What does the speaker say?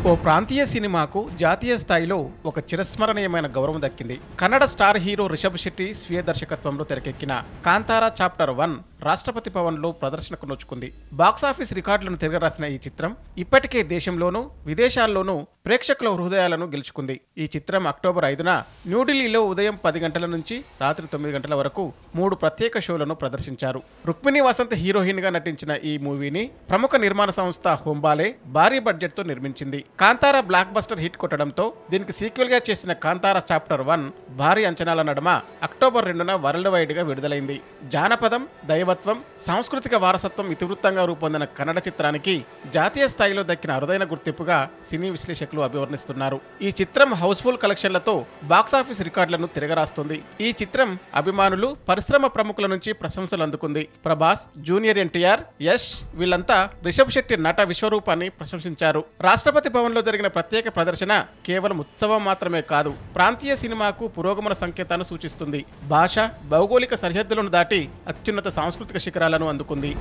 ఓ ప్రాంతీయ సినిమాకు జాతీయ స్థాయిలో ఒక చిరస్మరణీయమైన గౌరవం దక్కింది. కన్నడ స్టార్ హీరో రిషబ్ శెట్టి స్వీయ దర్శకత్వంలో తెరకెక్కిన కాంతారా చాప్టర్ 1 రాష్ట్రపతి భవన్లో ప్రదర్శనకు నోచుకుంది. బాక్సాఫీస్ రికార్డులను తిరగరాసిన ఈ చిత్రం ఇప్పటికే దేశంలోనూ విదేశాల్లోనూ ప్రేక్షకుల హృదయాలను గెలుచుకుంది. ఈ చిత్రం అక్టోబర్ 5న న్యూఢిల్లీలో ఉదయం 10 గంటల నుంచి రాత్రి 9 గంటల వరకు 3 ప్రత్యేక షోలను ప్రదర్శించారు. రుక్మిణి వసంత్ హీరోయిన్ గా నటించిన ఈ మూవీని ప్రముఖ నిర్మాణ సంస్థ హోంబాలే భారీ బడ్జెట్ తో నిర్మించింది. కాంతారా బ్లాక్ బస్టర్ హిట్ కొట్టడంతో దీనికి సీక్వెల్ గా చేసిన కాంతారా చాప్టర్ 1 భారీ అంచనాల నడుమ అక్టోబర్ 2న వరల్డ్ వైడ్ గా విడుదలైంది. జానపదం, దైవత్వం, సాంస్కృతిక వారసత్వం ఇతివృత్తంగా రూపొందిన కన్నడ చిత్రానికి జాతీయ స్థాయిలో దక్కిన అరుదైన గుర్తింపుగా సినీ విశ్లేషకులు అభివర్ణిస్తున్నారు. ఈ చిత్రం హౌస్ఫుల్ కలెక్షన్లతో బాక్సాఫీస్ రికార్డులను తిరగరాస్తుంది. ఈ చిత్రం అభిమానులు, పరిశ్రమ ప్రముఖుల నుంచి ప్రశంసలు అందుకుంది. ప్రభాస్, జూనియర్ ఎన్టీఆర్, యష్ వీళ్లంతా రిషబ్ శెట్టి నట విశ్వరూపాన్ని ప్రశంసించారు. రాష్ట్రపతి భవన్లో జరిగిన ప్రత్యేక ప్రదర్శన కేవలం ఉత్సవం మాత్రమే కాదు, ప్రాంతీయ సినిమాకు పురోగమన సంకేతాన్ని సూచిస్తుంది. భాష, భౌగోళిక సరిహద్దులను దాటి అత్యున్నత సాంస్కృతిక శిఖరాలను అందుకుంది.